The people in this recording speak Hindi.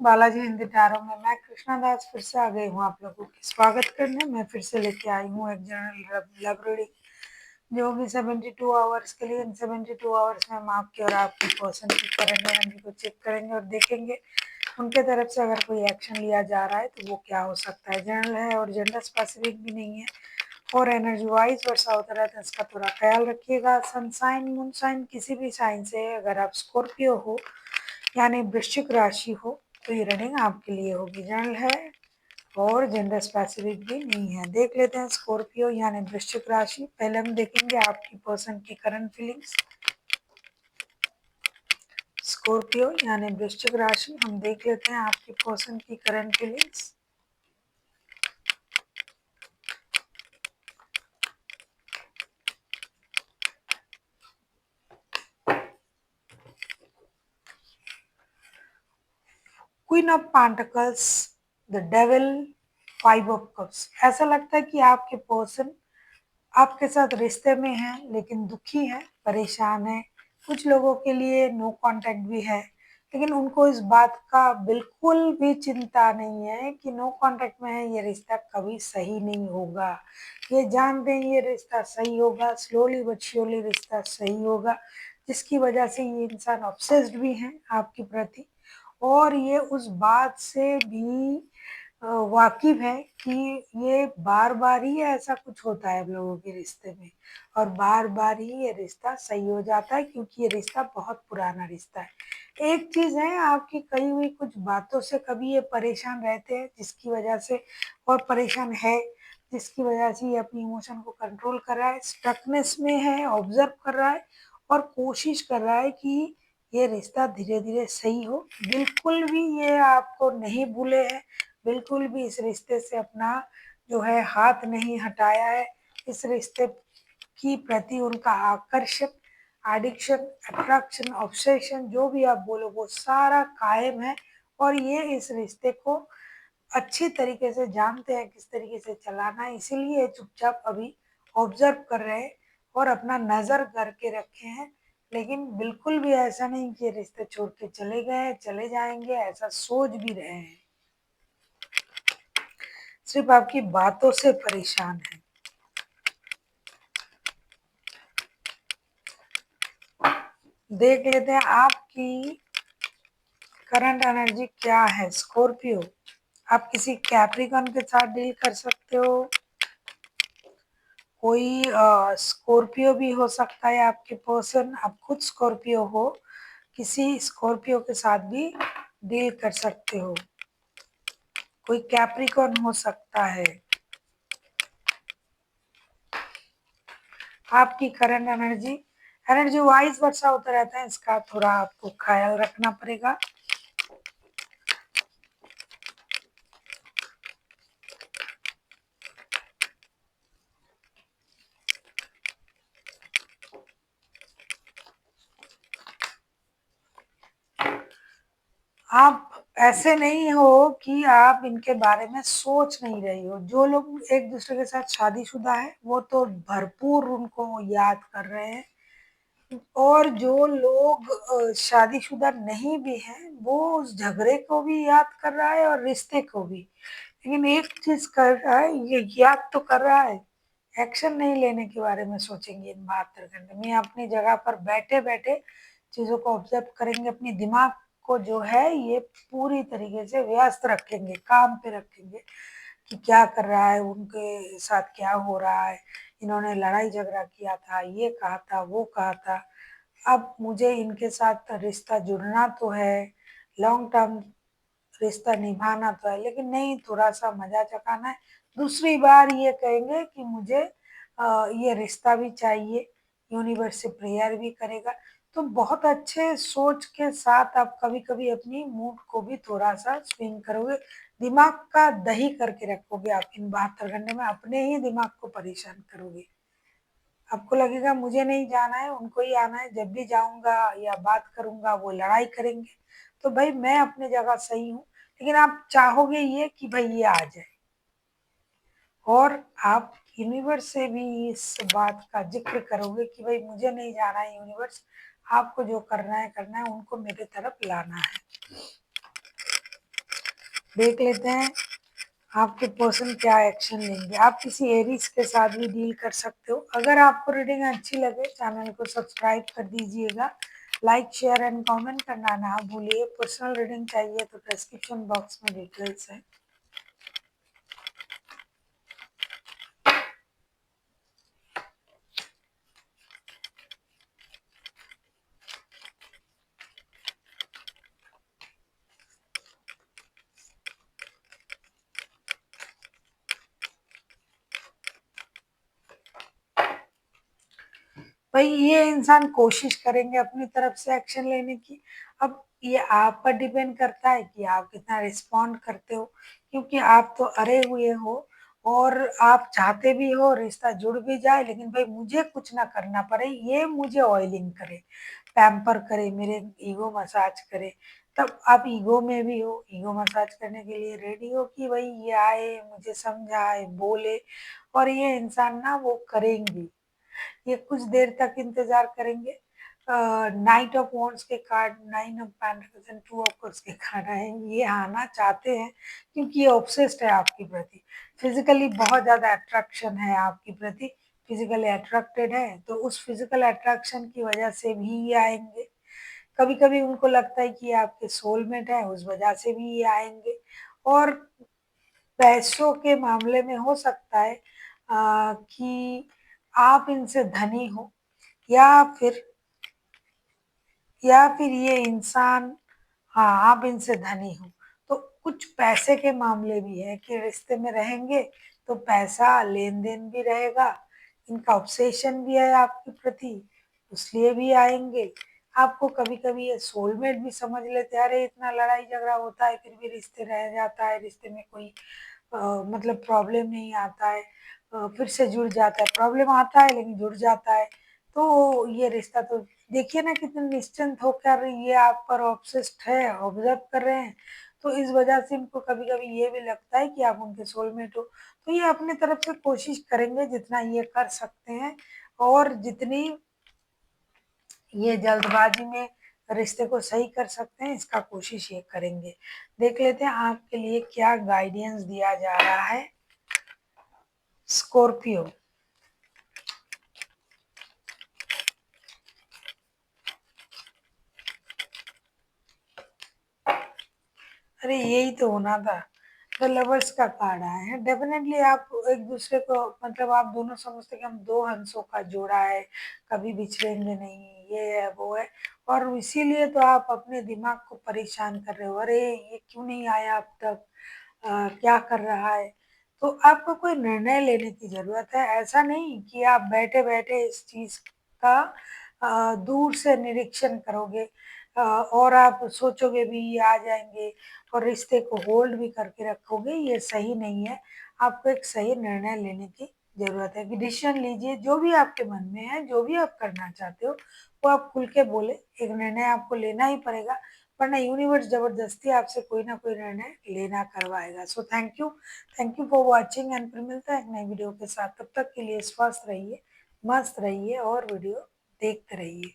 बालाजी हिंदी टैरो में मैं कृष्णा दास फिर से आ गई हूँ आप लोगों की स्वागत करने। मैं फिर से लेके आई हूँ एक जनरल लव रीडिंग जो कि 72 आवर्स के लिए। इन 72 आवर्स में हम आपके और आपकी पर्सन की करंट एनर्जी को चेक करेंगे और देखेंगे उनके तरफ से अगर कोई एक्शन लिया जा रहा है तो वो क्या हो सकता है। जनरल है और जेंडर स्पेसिफिक भी नहीं है और एनर्जी वाइज वर्षा होता रहता है, इसका थोड़ा ख्याल रखिएगा। सनसाइन मून साइन किसी भी साइन से अगर आप स्कॉर्पियो हो यानी वृश्चिक राशि हो तो ये रीडिंग आपके लिए होगी। जनरल है और जेंडर स्पेसिफिक भी नहीं है। देख लेते हैं स्कॉर्पियो यानी वृश्चिक राशि। पहले हम देखेंगे आपकी पर्सन की करंट फीलिंग्स। स्कॉर्पियो यानी वृश्चिक राशि, हम देख लेते हैं आपकी पर्सन की current feelings. Queen of pentacles, the devil, 5 of cups. ऐसा लगता है कि आपके पर्सन आपके साथ रिश्ते में है लेकिन दुखी है, परेशान है। कुछ लोगों के लिए नो कांटेक्ट भी है लेकिन उनको इस बात का बिल्कुल भी चिंता नहीं है कि नो कांटेक्ट में है, ये रिश्ता कभी सही नहीं होगा। ये जानते हैं ये रिश्ता सही होगा, स्लोली बट श्योरली रिश्ता सही होगा, जिसकी वजह से ये इंसान ऑब्सेस्ड भी हैं आपके प्रति। और ये उस बात से भी वाकिफ है कि ये बार बार ही ऐसा कुछ होता है हम लोगों के रिश्ते में और बार बार ही ये रिश्ता सही हो जाता है क्योंकि ये रिश्ता बहुत पुराना रिश्ता है। एक चीज है, आपकी कही हुई कुछ बातों से कभी ये परेशान रहते हैं जिसकी वजह से, और परेशान है जिसकी वजह से ये अपनी इमोशन को कंट्रोल कर रहा है, स्टकनेस में है, ऑब्जर्व कर रहा है और कोशिश कर रहा है कि ये रिश्ता धीरे धीरे सही हो। बिल्कुल भी ये आपको नहीं भूले हैं, बिल्कुल भी इस रिश्ते से अपना जो है हाथ नहीं हटाया है। इस रिश्ते की प्रति उनका आकर्षण, एडिक्शन, अट्रैक्शन, ऑब्सेशन जो भी आप बोलो वो सारा कायम है और ये इस रिश्ते को अच्छी तरीके से जानते हैं किस तरीके से चलाना है, इसीलिए चुपचाप अभी ऑब्जर्व कर रहे हैं और अपना नजर करके रखे हैं। लेकिन बिल्कुल भी ऐसा नहीं कि रिश्ते छोड़ के चले गए, चले जाएंगे, ऐसा सोच भी रहे हैं, सिर्फ आपकी बातों से परेशान है। देख लेते हैं आपकी करंट एनर्जी क्या है। स्कॉर्पियो, आप किसी कैप्रिकॉन के साथ डील कर सकते हो, कोई स्कॉर्पियो भी हो सकता है आपके पर्सन, आप खुद स्कॉर्पियो हो, किसी स्कॉर्पियो के साथ भी डील कर सकते हो, कोई कैप्रिकॉन हो सकता है। आपकी करंट एनर्जी वाइज वर्षा होता रहता है, इसका थोड़ा आपको ख्याल रखना पड़ेगा। आप ऐसे नहीं हो कि आप इनके बारे में सोच नहीं रही हो। जो लोग एक दूसरे के साथ शादीशुदा है वो तो भरपूर उनको याद कर रहे हैं और जो लोग शादीशुदा नहीं भी हैं वो उस झगड़े को भी याद कर रहा है और रिश्ते को भी। लेकिन एक चीज कर रहा है, ये याद तो कर रहा है, एक्शन नहीं लेने के बारे में सोचेंगे इन 72 घंटे में। अपनी जगह पर बैठे बैठे चीजों को ऑब्जर्व करेंगे, अपनी दिमाग को जो है ये पूरी तरीके से व्यस्त रखेंगे, काम पे रखेंगे कि क्या कर रहा है, उनके साथ क्या हो रहा है, इन्होंने लड़ाई झगड़ा किया था, ये कहा था, वो कहा था, अब मुझे इनके साथ रिश्ता जुड़ना तो है, लॉन्ग टर्म रिश्ता निभाना तो है, लेकिन नहीं थोड़ा सा मजा चकाना है। दूसरी बार ये कहेंगे कि मुझे ये रिश्ता भी चाहिए, यूनिवर्स से प्रेयर भी करेगा। तो बहुत अच्छे सोच के साथ आप कभी कभी अपनी मूड को भी थोड़ा सा स्विंग करोगे, दिमाग का दही करके रखोगे। आप इन 72 घंटे में अपने ही दिमाग को परेशान करोगे। आपको लगेगा मुझे नहीं जाना है, उनको ही आना है, जब भी जाऊंगा या बात करूंगा वो लड़ाई करेंगे। तो भाई मैं अपने जगह सही हूँ, लेकिन आप चाहोगे ये कि भाई ये आ जाए और आप यूनिवर्स से भी इस बात का जिक्र करोगे कि भाई मुझे नहीं जाना है, यूनिवर्स आपको जो करना है करना है, उनको मेरे तरफ लाना है। देख लेते हैं आपके पर्सन क्या एक्शन लेंगे। आप किसी एरीज के साथ भी डील कर सकते हो। अगर आपको रीडिंग अच्छी लगे चैनल को सब्सक्राइब कर दीजिएगा, लाइक शेयर एंड कमेंट करना ना भूलिए। पर्सनल रीडिंग चाहिए तो डिस्क्रिप्शन बॉक्स में डिटेल्स है। भाई ये इंसान कोशिश करेंगे अपनी तरफ से एक्शन लेने की। अब ये आप पर डिपेंड करता है कि आप कितना रिस्पॉन्ड करते हो, क्योंकि आप तो अरे हुए हो और आप चाहते भी हो रिश्ता जुड़ भी जाए, लेकिन भाई मुझे कुछ ना करना पड़े, ये मुझे ऑयलिंग करे, पैम्पर करे, मेरे ईगो मसाज करे। तब आप ईगो में भी हो, ईगो मसाज करने के लिए रेडी हो कि भाई ये आए, मुझे समझाए, बोले, और ये इंसान ना वो करेंगी। ये कुछ देर तक इंतजार करेंगे। नाइट ऑफ वॉन्ड्स के card, nine of pentacles and two of cups के कार्ड आए। ये आना चाहते हैं क्योंकि ये ऑब्सेस्ड है आपके प्रति। फिजिकली बहुत ज्यादा अट्रैक्शन है आपके प्रति, फिजिकली अट्रैक्टेड है, तो उस फिजिकल अट्रैक्शन की वजह से भी ये आएंगे। कभी कभी उनको लगता है कि ये आपके सोलमेट है, उस वजह से भी ये आएंगे। और पैसों के मामले में हो सकता है कि आप इनसे धनी हो, या फिर ये इंसान, हाँ आप इनसे धनी हो। तो कुछ पैसे के मामले भी है कि रिश्ते में रहेंगे तो पैसा लेन देन भी रहेगा। इनका ऑब्सेशन भी है आपके प्रति, इसलिए भी आएंगे। आपको कभी कभी ये सोलमेट भी समझ लेते हैं, अरे इतना लड़ाई झगड़ा होता है फिर भी रिश्ते रह जाता है, रिश्ते में कोई मतलब प्रॉब्लम नहीं आता है, फिर से जुड़ जाता है। प्रॉब्लम आता है लेकिन जुड़ जाता है। तो ये रिश्ता तो देखिए ना कितने निश्चिंत होकर ये आप पर ऑब्सेस्ड है, ऑब्जर्व कर रहे हैं। तो इस वजह से इनको कभी कभी ये भी लगता है कि आप उनके सोलमेट हो। तो ये अपनी तरफ से कोशिश करेंगे जितना ये कर सकते हैं, और जितनी ये जल्दबाजी में रिश्ते को सही कर सकते हैं इसका कोशिश ये करेंगे। देख लेते हैं आपके लिए क्या गाइडेंस दिया जा रहा है। स्कॉर्पियो, अरे यही तो होना था। द लवर्स का कार्ड आया है। डेफिनेटली आप एक दूसरे को, मतलब आप दोनों समझते कि हम दो हंसों का जोड़ा है, कभी बिछड़ेंगे नहीं, ये है वो है। और इसीलिए तो आप अपने दिमाग को परेशान कर रहे हो, अरे ये क्यों नहीं आया अब तक, क्या कर रहा है। तो आपको कोई निर्णय लेने की जरूरत है। ऐसा नहीं कि आप बैठे बैठे इस चीज का दूर से निरीक्षण करोगे, और आप सोचोगे भी ये आ जाएंगे और रिश्ते को होल्ड भी करके रखोगे, ये सही नहीं है। आपको एक सही निर्णय लेने की जरूरत है कि डिसीजन लीजिए, जो भी आपके मन में है, जो भी आप करना चाहते हो वो आप खुल के बोले। एक निर्णय आपको लेना ही पड़ेगा, वरना यूनिवर्स जबरदस्ती आपसे कोई ना कोई निर्णय लेना करवाएगा। So thank you for watching, and फिर मिलता है एक नई वीडियो के साथ। तब तक के लिए स्वस्थ रहिए, मस्त रहिए और वीडियो देखते रहिए।